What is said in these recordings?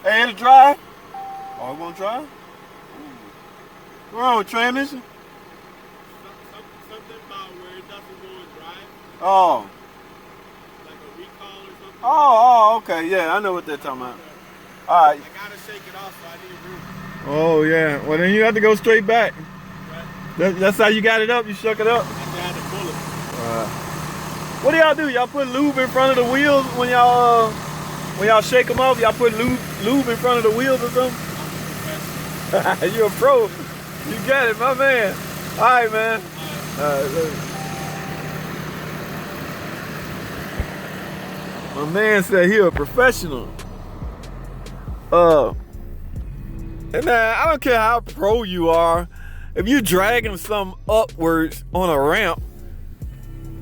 Hey, it'll drive? Oh, it won't drive? What's wrong with transmission? Something about where it doesn't go and drive. Oh. Like a recall or something. Oh, okay. Yeah, I know what they're talking about. All right. I gotta shake it off, so I need room. Oh, yeah. Well, then you have to go straight back. Right. That's how you got it up? You shook it up? I had to pull it. What do y'all do? Y'all put lube in front of the wheels when y'all shake them off? Y'all put lube in front of the wheels or something? You're a pro. You got it, my man. All right, man. My man said he a professional. And man, I don't care how pro you are. If you dragging something upwards on a ramp,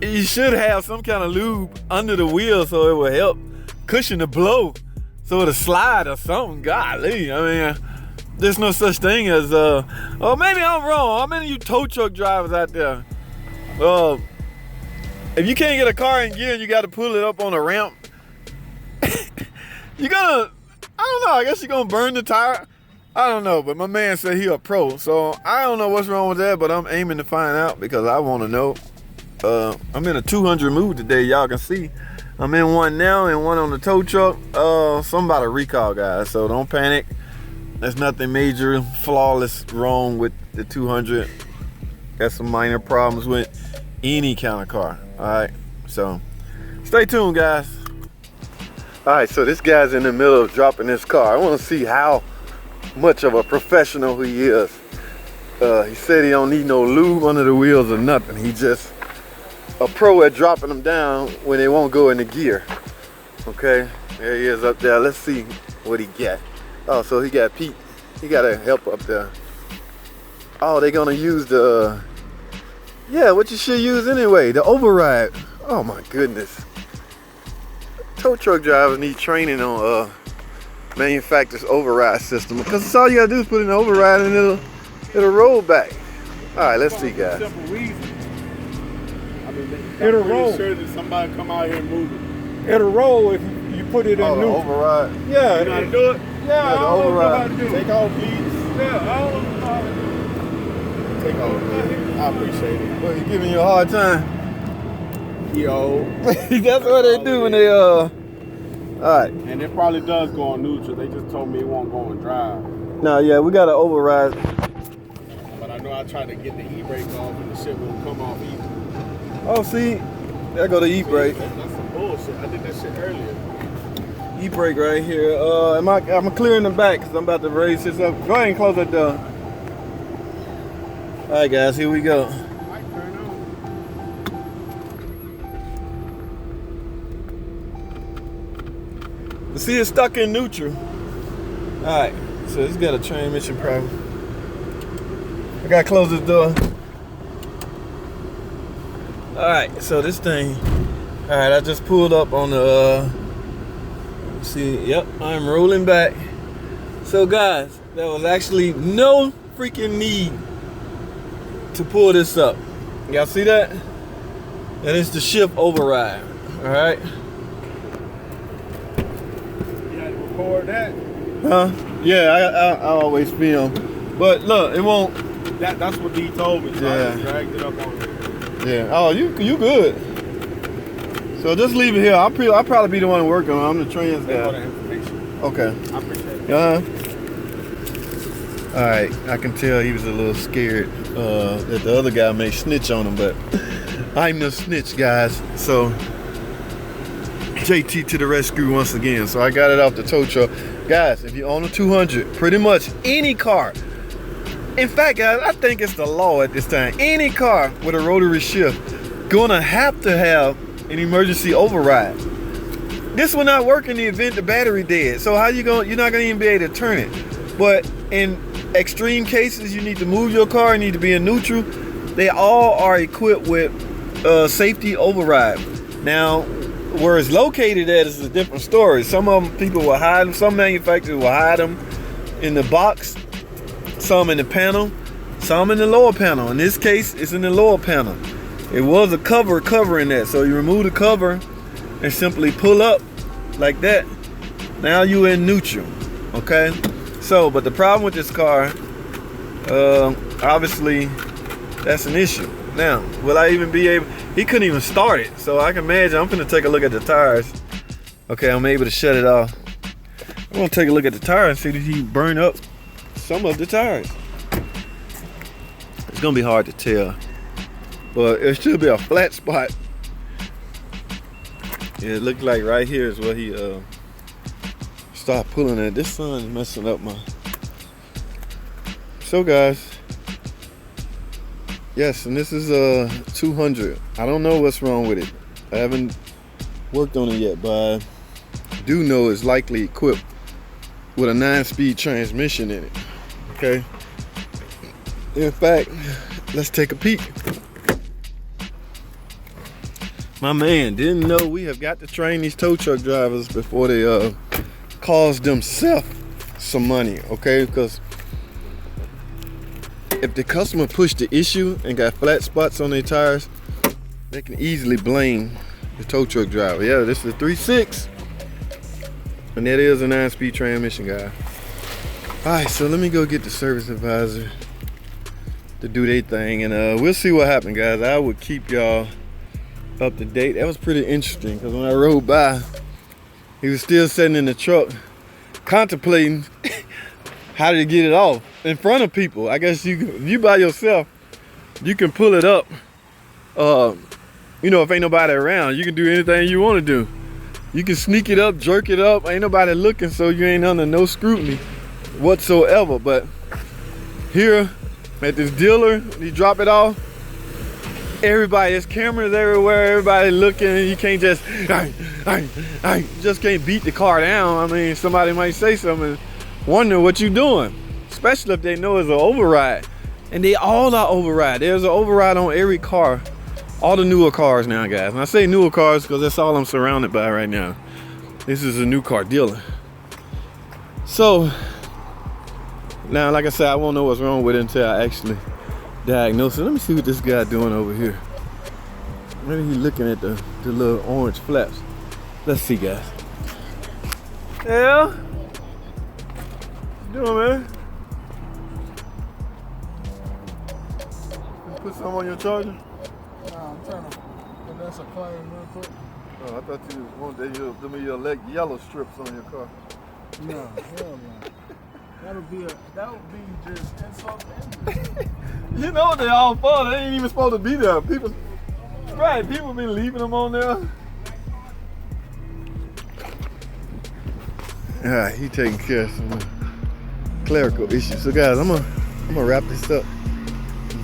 you should have some kind of lube under the wheel so it will help cushion the blow, so it'll slide or something. Golly, I mean, there's no such thing as oh, maybe I'm wrong. How many of you tow truck drivers out there? If you can't get a car in gear and you got to pull it up on a ramp, you're gonna, I don't know, I guess you're gonna burn the tire. I don't know, but my man said he a pro, so I don't know what's wrong with that, but I'm aiming to find out because I want to know. I'm in a 200 mood today, y'all can see. I'm in one now and one on the tow truck. Something about a recall, guys, so don't panic. There's nothing major, flawless wrong with the 200. Got some minor problems with any kind of car, all right? So stay tuned, guys. All right, so this guy's in the middle of dropping his car. I want to see how much of a professional he is. He said he don't need no lube under the wheels or nothing. He just a pro at dropping them down when they won't go into gear. Okay, there he is up there. Let's see what he got. Oh, so he got Pete. He got a help up there. Oh, they're gonna use the, yeah, what you should use anyway, the override. Oh my goodness. Tow truck drivers need training on manufacturer's override system, because it's all you gotta do is put in the override and it'll roll back. All right, let's see, guys. Simple reason. I mean, It'll roll. Sure that somebody come out here and move it. It'll roll if you put it in Oh, the neutral. override. Yeah, You know how to do it? yeah, I the don't know override. how to do it. Take off, please. Yeah, I don't know how to do it. Take off. I appreciate it. Well, you giving you a hard time. Yo. That's what they do when they all right. And it probably does go on neutral. They just told me it won't go on drive. Now, yeah, we got to override. But I know I tried to get the e-brake off and the shit won't come off either. Oh, see, there go the e-brake. That's some bullshit. I did that shit earlier. E-brake right here. I'm clearing the back because I'm about to raise this up. Go ahead and close that door. All right, guys, here we go. Might turn on. See, it's stuck in neutral. All right, so it's got a transmission problem. I gotta close this door. All right, so this thing. All right, I just pulled up on the. See, yep, I'm rolling back. So, guys, there was actually no freaking need to pull this up. Y'all see that? That is the shift override. All right. Record that. Huh? Yeah, I always film. But look, it won't. That's what D told me. So I Yeah. just dragged it up on there. Yeah. Oh, you good. So just leave it here. I'll probably be the one working on it. I'm the trans They want guy. the information. Okay. I appreciate it. All right. I can tell he was a little scared that the other guy may snitch on him, but I'm no snitch, guys. So JT to the rescue once again. So I got it off the tow truck. Guys, if you own a 200, pretty much any car. In fact, guys, I think it's the law at this time. Any car with a rotary shift gonna have to have an emergency override. This will not work in the event the battery dead. So how you going? You're not gonna even be able to turn it. But in extreme cases, you need to move your car. You need to be in neutral. They all are equipped with safety override. Now, where it's located at is a different story. Some of them people will hide them. Some manufacturers will hide them in the box. Some in the panel. Some in the lower panel. In this case, it's in the lower panel. It was a cover covering that. So you remove the cover and simply pull up like that. Now you're in neutral. Okay, so but the problem with this car, obviously, that's an issue. Now, will I even be able? He couldn't even start it, so I can imagine. I'm gonna take a look at the tires. Okay, I'm able to shut it off. I'm gonna take a look at the tires and see if he burned up some of the tires. It's gonna be hard to tell, but it should be a flat spot. Yeah, it looked like right here is where he started pulling it. This sun's messing up my. So guys, yes, and this is a 200. I don't know what's wrong with it. I haven't worked on it yet, but I do know it's likely equipped with a 9-speed transmission in it. Okay. In fact, let's take a peek. My man didn't know we have got to train these tow truck drivers before they cost themselves some money, okay? Because if the customer pushed the issue and got flat spots on their tires, they can easily blame the tow truck driver. Yeah, this is a 3.6, and that is a 9-speed transmission, guy. All right, so let me go get the service advisor to do their thing, and we'll see what happens, guys. I would keep y'all up to date. That was pretty interesting, because when I rode by, he was still sitting in the truck contemplating how to get it off in front of people. I guess you by yourself, you can pull it up. You know, if ain't nobody around, you can do anything you want to do. You can sneak it up, jerk it up. Ain't nobody looking, so you ain't under no scrutiny whatsoever. But here at this dealer, you drop it off. Everybody, there's cameras everywhere. Everybody looking, and you can't just, just can't beat the car down. I mean, somebody might say something, wonder what you doing, especially if they know it's an override. And they all are override. There's an override on every car. All the newer cars now, guys. And I say newer cars because that's all I'm surrounded by right now. This is a new car dealer. So, now, like I said, I won't know what's wrong with it until I actually diagnose it. Let me see what this guy doing over here. Maybe he's looking at the little orange flaps. Let's see, guys. Yeah? What you doing, man? Put some on your charger? Nah, I'm trying to. But that's a claim real quick. Oh, I thought you wanted your yellow strips on your car. No, hell no. That would be just insult to injury. You know what they all for. They ain't even supposed to be there. People been leaving them on there. All right, he taking care of some clerical issues. So guys, I'm gonna wrap this up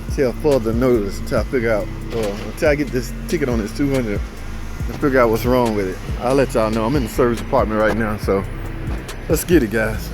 until further notice, until I figure out, until I get this ticket on this 200 and figure out what's wrong with it. I'll let y'all know. I'm in the service department right now, so let's get it, guys.